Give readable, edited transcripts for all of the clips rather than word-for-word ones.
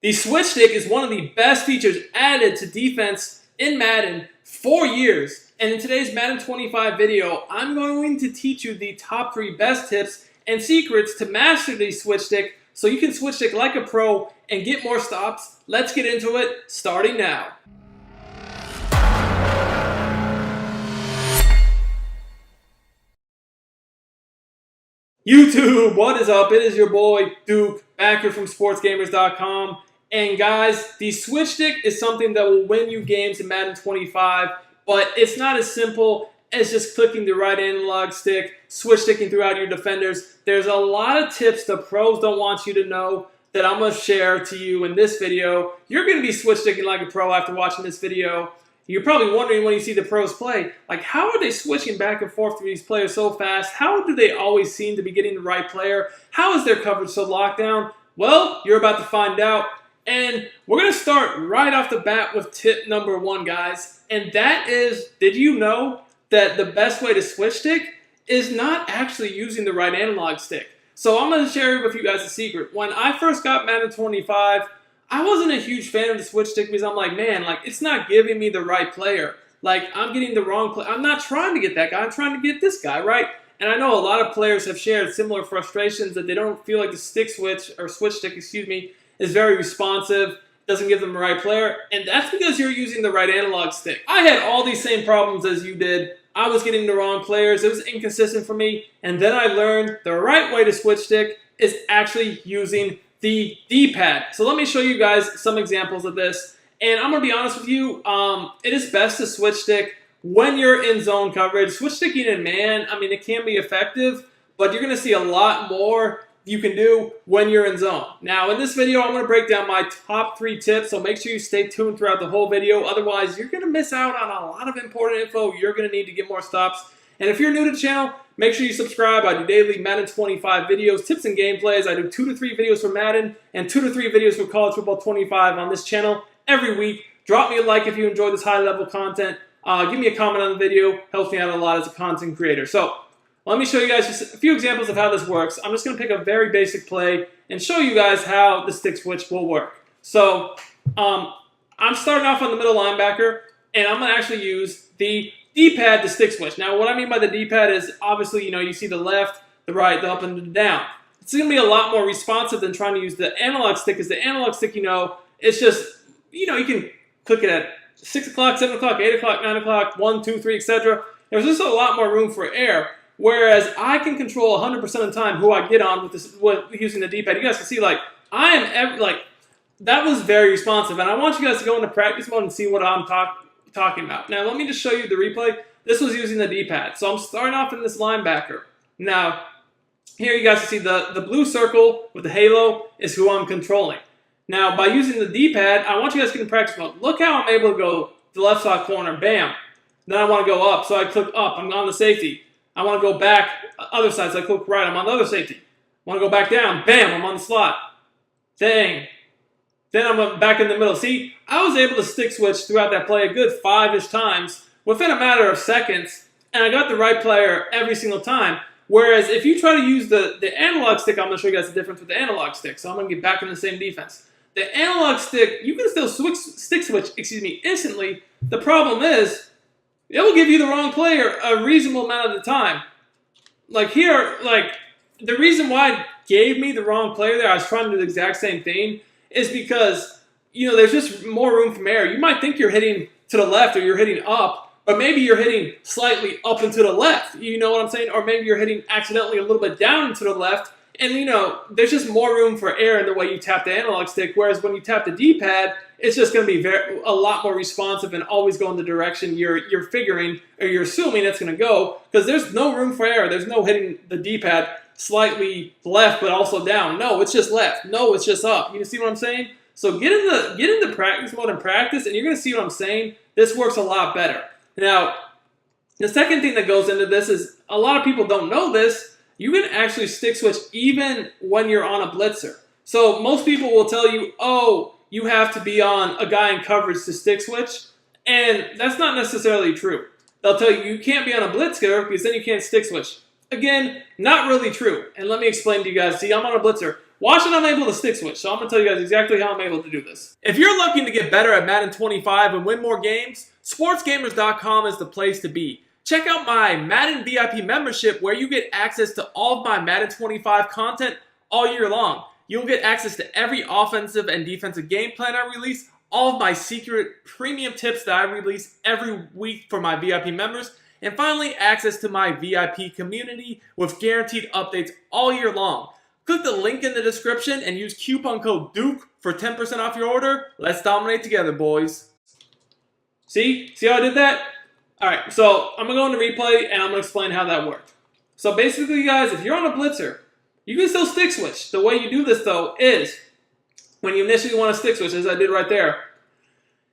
The switch stick is one of the best features added to defense in Madden for years. And in today's Madden 25 video, I'm going to teach you the top 3 best tips and secrets to master the switch stick so you can switch stick like a pro and get more stops. Let's get into it, starting now. YouTube, what is up? It is your boy Duke, back here from sportsgamers.com. And guys, the switch stick is something that will win you games in Madden 25, but it's not as simple as just clicking the right analog stick, switch sticking throughout your defenders. There's a lot of tips the pros don't want you to know that I'm going to share to you in this video. You're going to be switch sticking like a pro after watching this video. You're probably wondering when you see the pros play, like, how are they switching back and forth through these players so fast? How do they always seem to be getting the right player? How is their coverage so locked down? Well, you're about to find out. And we're going to start right off the bat with tip number 1, guys. And that is, did you know that the best way to switch stick is not actually using the right analog stick? So I'm going to share with you guys a secret. When I first got Madden 25, I wasn't a huge fan of the switch stick because I'm like, man, like, it's not giving me the right player. Like, I'm getting the wrong player. I'm not trying to get that guy. I'm trying to get this guy, right? And I know a lot of players have shared similar frustrations that they don't feel like the stick switch, or switch stick, excuse me, is very responsive, doesn't give them the right player, and that's because you're using the right analog stick. I had all these same problems as you did. I was getting the wrong players. It was inconsistent for me, and then I learned the right way to switch stick is actually using the D-pad. So let me show you guys some examples of this, and I'm going to be honest with you, it is best to switch stick when you're in zone coverage. Switch sticking in man, I mean, it can be effective, but you're going to see a lot more you can do when you're in zone. Now, in this video, I'm going to break down my top 3 tips, so make sure you stay tuned throughout the whole video. Otherwise, you're going to miss out on a lot of important info. You're going to need to get more stops. And if you're new to the channel, make sure you subscribe. I do daily Madden 25 videos, tips and gameplays. I do 2 to 3 videos for Madden and 2 to 3 videos for College Football 25 on this channel every week. Drop me a like if you enjoy this high-level content. Give me a comment on the video. Helps me out a lot as a content creator. So, let me show you guys just a few examples of how this works. I'm just going to pick a very basic play and show you guys how the stick switch will work. So, I'm starting off on the middle linebacker, and I'm going to actually use the D-pad to stick switch. Now, what I mean by the D-pad is, obviously, you see the left, the right, the up, and the down. It's going to be a lot more responsive than trying to use the analog stick, because the analog stick, it's just, you can click it at 6 o'clock, 7 o'clock, 8 o'clock, 9 o'clock, 1, 2, 3, etc. There's just a lot more room for error. Whereas I can control 100% of the time who I get on with using the D-pad. You guys can see, that was very responsive. And I want you guys to go into practice mode and see what I'm talking about. Now, let me just show you the replay. This was using the D-pad. So I'm starting off in this linebacker. Now, here you guys can see the blue circle with the halo is who I'm controlling. Now, by using the D-pad, I want you guys to get in practice mode. Look how I'm able to go to the left side corner. Bam. Then I want to go up. So I click up. I'm on the safety. I want to go back, other side, so I click right, I'm on the other safety. I want to go back down, bam, I'm on the slot. Dang. Then I'm back in the middle. See, I was able to stick switch throughout that play a good 5-ish times within a matter of seconds, and I got the right player every single time. Whereas if you try to use the analog stick, I'm going to show you guys the difference with the analog stick, so I'm going to get back in the same defense. The analog stick, you can still stick switch, instantly. The problem is, it will give you the wrong player a reasonable amount of the time. Like here, the reason why it gave me the wrong player there, I was trying to do the exact same thing, is because, there's just more room for error. You might think you're hitting to the left or you're hitting up, but maybe you're hitting slightly up and to the left. You know what I'm saying? Or maybe you're hitting accidentally a little bit down and to the left. And, there's just more room for error in the way you tap the analog stick, whereas when you tap the D-pad, it's just going to be a lot more responsive and always go in the direction you're figuring or you're assuming it's going to go, because there's no room for error. There's no hitting the D-pad slightly left but also down. No, it's just left. No, it's just up. You see what I'm saying? So get into practice mode and practice, and you're going to see what I'm saying. This works a lot better. Now, the second thing that goes into this is a lot of people don't know this. You can actually stick switch even when you're on a blitzer. So most people will tell you, oh, you have to be on a guy in coverage to stick switch, and that's not necessarily true. They'll tell you can't be on a blitzer because then you can't stick switch. Again, not really true, and let me explain to you guys. See, I'm on a blitzer. Watch it, I'm able to stick switch. So I'm going to tell you guys exactly how I'm able to do this. If you're looking to get better at Madden 25 and win more games, sportsgamers.com is the place to be. Check out my Madden VIP membership where you get access to all of my Madden 25 content all year long. You'll get access to every offensive and defensive game plan I release, all of my secret premium tips that I release every week for my VIP members, and finally, access to my VIP community with guaranteed updates all year long. Click the link in the description and use coupon code Duke for 10% off your order. Let's dominate together, boys. See how I did that? Alright, so I'm going to go into replay and I'm going to explain how that worked. So basically, guys, if you're on a blitzer, you can still stick switch. The way you do this, though, is when you initially want to stick switch, as I did right there,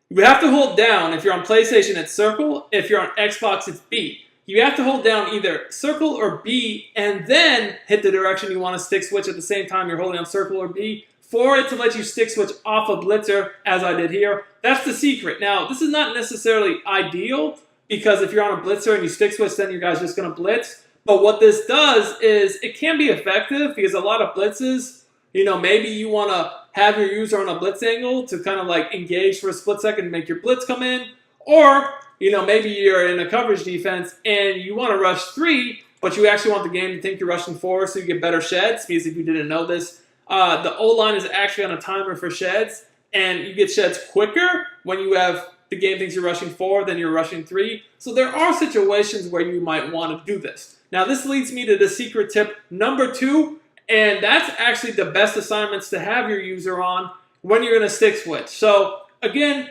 you have to hold down. If you're on PlayStation, it's circle. If you're on Xbox, it's B. You have to hold down either circle or B and then hit the direction you want to stick switch at the same time you're holding on circle or B for it to let you stick switch off a blitzer, as I did here. That's the secret. Now, this is not necessarily ideal because if you're on a blitzer and you stick switch, then your guy's just going to blitz. But what this does is it can be effective because a lot of blitzes, maybe you want to have your user on a blitz angle to kind of like engage for a split second and make your blitz come in. Or, maybe you're in a coverage defense and you want to rush 3, but you actually want the game to think you're rushing 4 so you get better sheds. Because if you didn't know this, the O-line is actually on a timer for sheds, and you get sheds quicker when you have the game thinks you're rushing 4 than you're rushing 3. So there are situations where you might want to do this. Now, this leads me to the secret tip number 2, and that's actually the best assignments to have your user on when you're going to stick switch. So, again,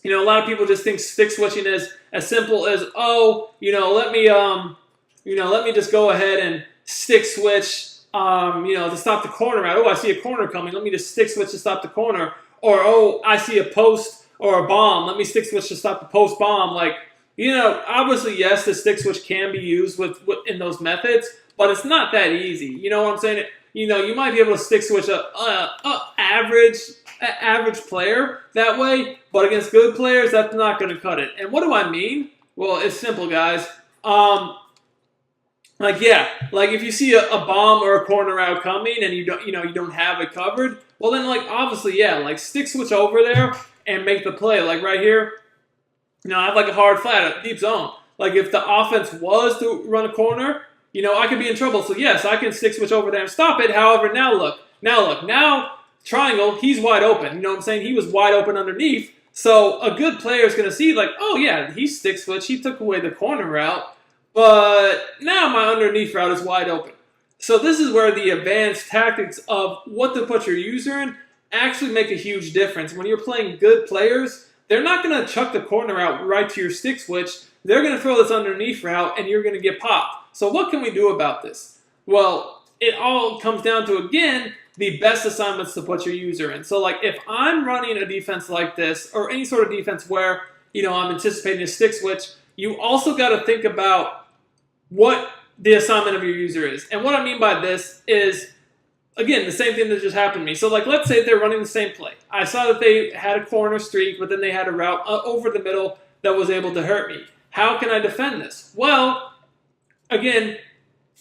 a lot of people just think stick switching is as simple as, let me just go ahead and stick switch, to stop the corner out. Oh, I see a corner coming. Let me just stick switch to stop the corner. Or, oh, I see a post or a bomb. Let me stick switch to stop the post bomb. Like, obviously, yes, the stick switch can be used in those methods, but it's not that easy. You know what I'm saying? You might be able to stick switch a average player that way, but against good players, that's not going to cut it. And what do I mean? Well, it's simple, guys. Like if you see a bomb or a corner out coming and you don't have it covered, well then obviously stick switch over there and make the play. Like right here, I have a hard flat, a deep zone. Like if the offense was to run a corner, I could be in trouble. So yes, I can stick switch over there and stop it. However, now triangle, he's wide open. You know what I'm saying? He was wide open underneath. So a good player is going to see oh yeah, he stick switch. He took away the corner route. But now my underneath route is wide open. So this is where the advanced tactics of what to put your user in actually make a huge difference. When you're playing good players, they're not going to chuck the corner out right to your stick switch. They're going to throw this underneath route and you're going to get popped. So what can we do about this? Well, it all comes down to, again, the best assignments to put your user in. So if I'm running a defense like this or any sort of defense where, I'm anticipating a stick switch, you also got to think about what the assignment of your user is. And what I mean by this is, again, the same thing that just happened to me. So let's say they're running the same play. I saw that they had a corner streak, but then they had a route over the middle that was able to hurt me. How can I defend this? Well, again,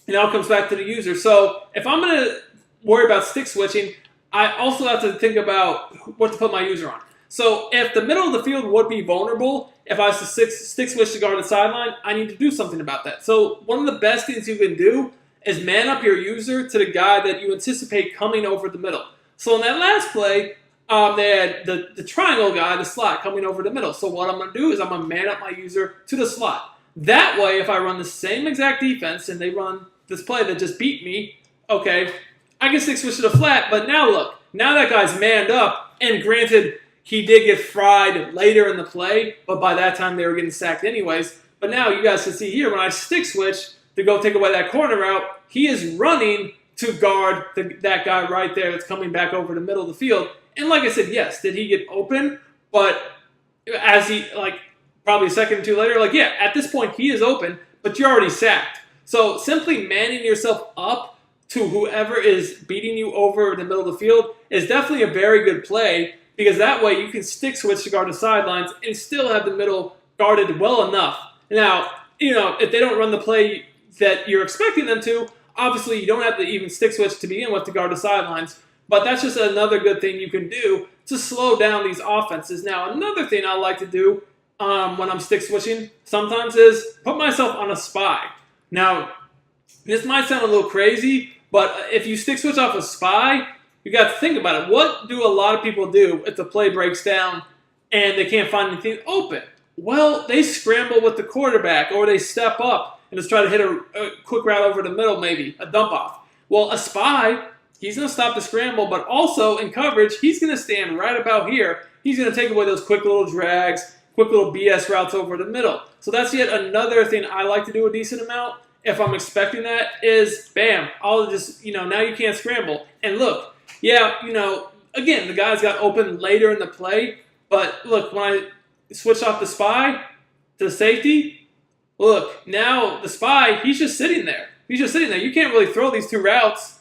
it all comes back to the user. So if I'm going to worry about stick switching, I also have to think about what to put my user on. So if the middle of the field would be vulnerable, if I was to stick switch to guard the sideline, I need to do something about that. So one of the best things you can do is man up your user to the guy that you anticipate coming over the middle. So in that last play, they had the triangle guy, the slot, coming over the middle. So what I'm going to do is I'm going to man up my user to the slot. That way, if I run the same exact defense and they run this play that just beat me, okay, I can stick switch to the flat. But now look, now that guy's manned up, and granted, he did get fried later in the play, but by that time they were getting sacked anyways. But now you guys can see here, when I stick switch to go take away that corner route, he is running to guard that guy right there that's coming back over the middle of the field. And like I said, yes, did he get open? But as he, probably a second or two later, at this point he is open, but you're already sacked. So simply manning yourself up to whoever is beating you over the middle of the field is definitely a very good play, because that way you can stick switch to guard the sidelines and still have the middle guarded well enough. Now, if they don't run the play that you're expecting them to, Obviously, you don't have to even stick switch to begin with to guard the sidelines, but that's just another good thing you can do to slow down these offenses. Now, another thing I like to do when I'm stick switching sometimes is put myself on a spy. Now, this might sound a little crazy, but if you stick switch off a spy, you got to think about it. What do a lot of people do if the play breaks down and they can't find anything open? Well, they scramble with the quarterback, or they step up and just try to hit a quick route over the middle, maybe a dump off. Well, a spy, he's going to stop the scramble, but also in coverage, he's going to stand right about here. He's going to take away those quick little drags, quick little BS routes over the middle. So that's yet another thing I like to do a decent amount. If I'm expecting that, is bam, I'll just, now you can't scramble. And look, yeah, again, the guys got open later in the play, but look, when I switched off the spy to safety, look, now the spy, he's just sitting there. He's just sitting there. You can't really throw these two routes,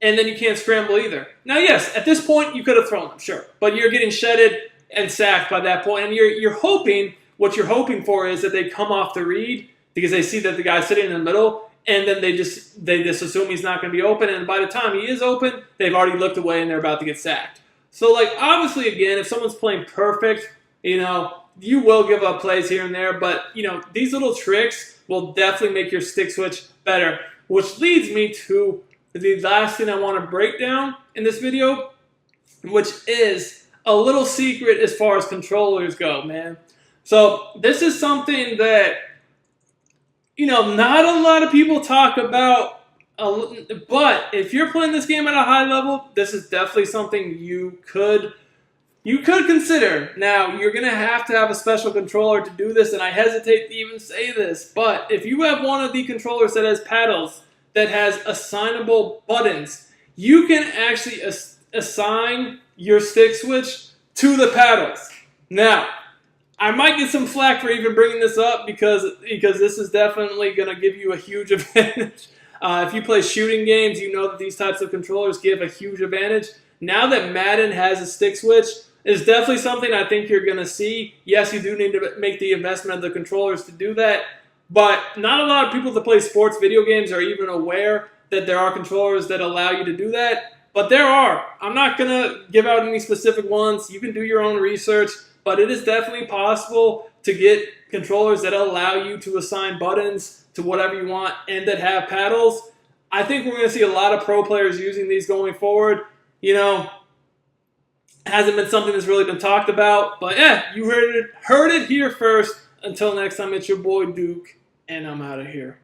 and then you can't scramble either. Now, yes, at this point, you could have thrown them, sure, but you're getting shedded and sacked by that point, and you're hoping, what you're hoping for is that they come off the read because they see that the guy's sitting in the middle, and then they just assume he's not going to be open, and by the time he is open, they've already looked away and they're about to get sacked. So, obviously, again, if someone's playing perfect, you will give up plays here and there, but, these little tricks will definitely make your stick switch better, which leads me to the last thing I want to break down in this video, which is a little secret as far as controllers go, man. So, this is something that not a lot of people talk about, but if you're playing this game at a high level, this is definitely something you could consider. Now, you're going to have a special controller to do this, and I hesitate to even say this, but if you have one of the controllers that has paddles, that has assignable buttons, you can actually assign your stick switch to the paddles. Now, I might get some flack for even bringing this up because this is definitely going to give you a huge advantage. If you play shooting games, you know that these types of controllers give a huge advantage. Now that Madden has a stick switch, it's definitely something I think you're going to see. Yes, you do need to make the investment of the controllers to do that, but not a lot of people that play sports video games are even aware that there are controllers that allow you to do that. But there are. I'm not going to give out any specific ones. You can do your own research. But it is definitely possible to get controllers that allow you to assign buttons to whatever you want and that have paddles. I think we're going to see a lot of pro players using these going forward. It hasn't been something that's really been talked about. But yeah, you heard it here first. Until next time, it's your boy Duke, and I'm out of here.